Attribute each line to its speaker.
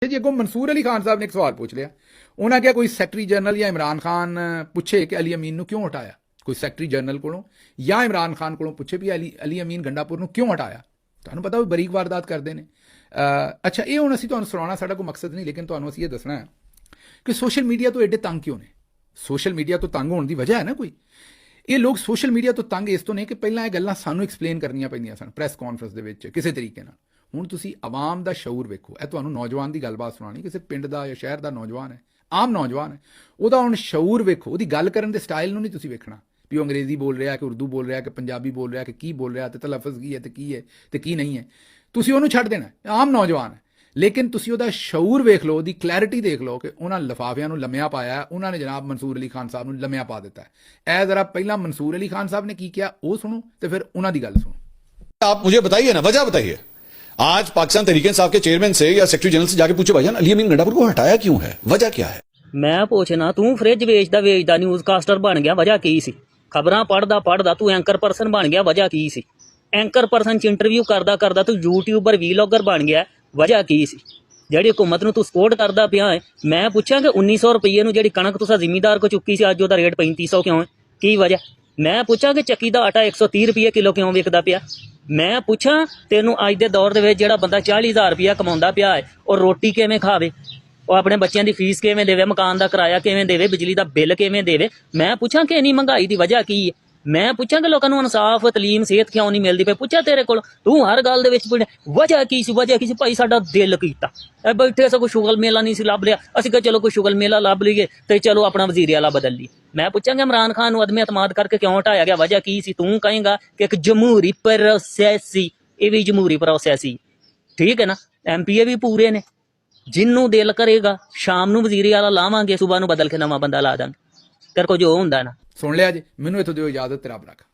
Speaker 1: जी अगों मंसूर अली खान साहब ने एक सवाल पूछ लिया। उन्होंने क्या कोई सैकटरी जनरल या इमरान खान पूछे कि अली अमीन क्यों हटाया, कोई सैकटरी जनरल को या इमरान खान को पूछे भी अली अमीन गंडापुर क्यों हटाया। ਤੁਹਾਨੂੰ पता बरीक वारदात करते हैं। अच्छा ये ਹੁਣ ਅਸੀਂ ਤੁਹਾਨੂੰ ਸੁਣਾਉਣਾ ਸਾਡਾ ਕੋਈ ਮਕਸਦ ਨਹੀਂ, ਲੇਕਿਨ ਤੁਹਾਨੂੰ ਅਸੀਂ ਇਹ ਦੱਸਣਾ ਹੈ ਕਿ ਸੋਸ਼ਲ ਮੀਡੀਆ ਤੋਂ ਐਡੇ ਤੰਗ ਕਿਉਂ ਨੇ। ਸੋਸ਼ਲ ਮੀਡੀਆ ਤੋਂ ਤੰਗ ਹੋਣ ਦੀ ਵਜ੍ਹਾ ਹੈ ਨਾ ਕੋਈ। ਇਹ ਲੋਕ ਸੋਸ਼ਲ ਮੀਡੀਆ ਤੋਂ ਤੰਗ ਇਸ ਤੋਂ ਨੇ ਕਿ ਪਹਿਲਾਂ ਇਹ ਗੱਲਾਂ ਸਾਨੂੰ ਐਕਸਪਲੇਨ ਕਰਨੀਆਂ ਪੈਂਦੀਆਂ ਸਨ ਪ੍ਰੈਸ ਕਾਨਫਰੰਸ ਦੇ ਵਿੱਚ ਕਿਸੇ ਤਰੀਕੇ ਨਾਲ। ਹੁਣ ਤੁਸੀਂ ਆਵਾਮ ਦਾ ਸ਼ਊਰ ਵੇਖੋ। ਇਹ ਤੁਹਾਨੂੰ ਨੌਜਵਾਨ ਦੀ ਗੱਲਬਾਤ ਸੁਣਾਣੀ, ਕਿਸੇ ਪਿੰਡ ਦਾ ਜਾਂ ਸ਼ਹਿਰ ਦਾ ਨੌਜਵਾਨ ਹੈ, ਆਮ ਨੌਜਵਾਨ ਹੈ, ਉਹਦਾ ਹੁਣ ਸ਼ਊਰ ਵੇਖੋ, ਉਹਦੀ ਗੱਲ ਕਰਨ ਦੇ ਸਟਾਈਲ ਨੂੰ ਨਹੀਂ ਤੁਸੀਂ ਵੇਖਣਾ ਵੀ ਉਹ ਅੰਗਰੇਜ਼ੀ ਬੋਲ ਰਿਹਾ ਕਿ ਉਰਦੂ ਬੋਲ ਰਿਹਾ ਕਿ ਪੰਜਾਬੀ ਬੋਲ ਰਿਹਾ ਕਿ ਕੀ ਬੋਲ ਰਿਹਾ ਤੇ ਤਲਫਜ਼ ਕੀ ਹੈ ਤੇ ਕੀ ਨਹੀਂ ਹੈ। ਤੁਸੀਂ ਉਹਨੂੰ ਛੱਡ ਦੇਣਾ, ਆਮ ਨੌਜਵਾਨ ਹੈ, ਲੇਕਿਨ ਤੁਸੀਂ ਉਹਦਾ ਸ਼ਊਰ ਵੇਖ ਲਓ, ਉਹਦੀ ਕਲੈਰਿਟੀ ਦੇਖ ਲਓ ਕਿ ਉਹਨਾਂ ਲਿਫਾਫਿਆਂ ਨੂੰ ਲੰਮਿਆਂ ਪਾਇਆ, ਉਹਨਾਂ ਨੇ ਜਨਾਬ ਮਨਸੂਰ ਅਲੀ ਖਾਨ ਸਾਹਿਬ ਨੂੰ ਲੰਮਿਆਂ ਪਾ ਦਿੱਤਾ ਹੈ। ਇਹ ਜ਼ਰਾ ਪਹਿਲਾਂ ਮਨਸੂਰ ਅਲੀ ਖਾਨ ਸਾਹਿਬ ਨੇ ਕੀ ਕਿਹਾ ਉਹ ਸੁਣੋ ਤੇ ਫਿਰ ਉਹਨਾਂ ਦੀ ਗੱਲ ਸੁਣੋ।
Speaker 2: आप मुझे बताइए ना, वजह बताइए। आज पाकिस्तान तहरीक इंसाफ के चेयरमैन से या सेक्रेटरी जनरल से जाके पूछो भाईजान अली अमीन गंडापुर को हटाया क्यों है, वजह क्या है।
Speaker 3: मैं पूछना तू फ्रिज ਵੇਚਦਾ ਨਿਊਜ਼ਕਾਸਟਰ ਬਣ ਗਿਆ, ਵਜ੍ਹਾ ਕੀ ਸੀ। ਖਬਰਾਂ ਪੜਦਾ ਤੂੰ ਐਂਕਰ ਪਰਸਨ ਬਣ ਗਿਆ, ਵਜ੍ਹਾ ਕੀ ਸੀ। ਐਂਕਰ ਪਰਸਨ ਚ ਇੰਟਰਵਿਊ ਕਰਦਾ ਤੂੰ ਯੂਟਿਊਬਰ ਵੀਲੌਗਰ ਬਣ ਗਿਆ, ਵਜ੍ਹਾ ਕੀ ਸੀ। ਜਿਹੜੀ ਹਕੂਮਤ ਨੂੰ ਤੂੰ ਸਪੋਰਟ ਕਰਦਾ ਪਿਆ ਹੈ। ਮੈਂ ਪੁੱਛਾਂ ਕਿ 1900 ਰੁਪਏ ਨੂੰ ਜਿਹੜੀ ਕਣਕ ਤੁਸੀਂ ਜ਼ਿਮੀਂਦਾਰ ਕੋ ਚੁੱਕੀ ਸੀ, ਅੱਜ ਉਹਦਾ ਰੇਟ 3500 ਕਿਉਂ ਹੈ, ਕੀ ਵਜ੍ਹਾ। ਮੈਂ ਪੁੱਛਾਂ ਕਿ ਚੱਕੀ ਦਾ ਆਟਾ 130 ਰੁਪਏ ਕਿਲੋ ਕਿਉਂ ਵਿਕਦਾ ਪਿਆ। ਮੈਂ ਪੁੱਛਾਂ ਤੈਨੂੰ ਅੱਜ ਦੇ ਦੌਰ ਦੇ ਵਿੱਚ ਜਿਹੜਾ ਬੰਦਾ 40,000 ਰੁਪਇਆ ਕਮਾਉਂਦਾ ਪਿਆ ਹੈ, ਉਹ ਰੋਟੀ ਕਿਵੇਂ ਖਾਵੇ, ਉਹ ਆਪਣੇ ਬੱਚਿਆਂ ਦੀ ਫੀਸ ਕਿਵੇਂ ਦੇਵੇ, ਮਕਾਨ ਦਾ ਕਿਰਾਇਆ ਕਿਵੇਂ ਦੇਵੇ, ਬਿਜਲੀ ਦਾ ਬਿੱਲ ਕਿਵੇਂ ਦੇਵੇ। ਮੈਂ ਪੁੱਛਾਂ ਕਿ ਇੰਨੀ ਮਹਿੰਗਾਈ ਦੀ ਵਜ੍ਹਾ ਕੀ ਹੈ। ਮੈਂ ਪੁੱਛਾਂ ਕਿ ਲੋਕਾਂ ਨੂੰ ਇਨਸਾਫ, ਤਲੀਮ, ਸਿਹਤ ਕਿਉਂ ਨਹੀਂ ਮਿਲਦੀ ਪਈ। ਪੁੱਛਾਂ ਤੇਰੇ ਕੋਲ, ਤੂੰ ਹਰ ਗੱਲ ਦੇ ਵਿੱਚ ਵਜ੍ਹਾ ਕੀ ਸੀ। ਭਾਈ ਸਾਡਾ ਦਿਲ ਕੀਤਾ, ਇਹ ਬੈਠੇ ਸਗੋਂ ਸ਼ੁਗਲ ਮੇਲਾ ਨਹੀਂ ਸੀ ਲੱਭ ਲਿਆ, ਅਸੀਂ ਕਿਹਾ ਚਲੋ ਕੋਈ ਸ਼ੁਗਲ ਮੇਲਾ ਲੱਭ ਲਈਏ ਤੇ ਚਲੋ ਆਪਣਾ ਵਜ਼ੀਰ ਆਲਾ ਬਦਲ ਲਈਏ। ਮੈਂ ਪੁੱਛਾਂਗਾ ਇਮਰਾਨ ਖਾਨ ਨੂੰ ਅਦਮੇ ਅਤਮਾਦ ਕਰਕੇ ਕਿਉਂ ਹਟਾਇਆ ਗਿਆ, ਵਜ੍ਹਾ ਕੀ ਸੀ। ਤੂੰ ਕਹੇਂਗਾ ਕਿ ਇੱਕ ਜਮਹੂਰੀ ਪ੍ਰੋਸੈਸ ਸੀ, ਇਹ ਵੀ ਜਮਹੂਰੀ ਪ੍ਰੋਸੈਸ ਸੀ, ਠੀਕ ਹੈ ਨਾ। ਐਮਪੀਏ ਵੀ ਪੂਰੇ ਨੇ, ਜਿਹਨੂੰ ਦਿਲ ਕਰੇਗਾ ਸ਼ਾਮ ਨੂੰ ਵਜ਼ੀਰ ਆਲਾ ਲਾਵਾਂਗੇ, ਸੁਬਾਹ ਨੂੰ ਬਦਲ ਕੇ ਨਵਾਂ ਬੰਦਾ ਲਾ ਦਾਂਗੇ। ਤੇਰੇ ਕੋ ਜੋ ਹੁੰਦਾ ਨਾ।
Speaker 1: ਸੁਣ ਲਿਆ ਜੀ, ਮੈਨੂੰ ਇੱਥੋਂ ਦਿਓ ਇਜਾਜ਼ਤ, ਰੱਬ ਰੱਖਾ।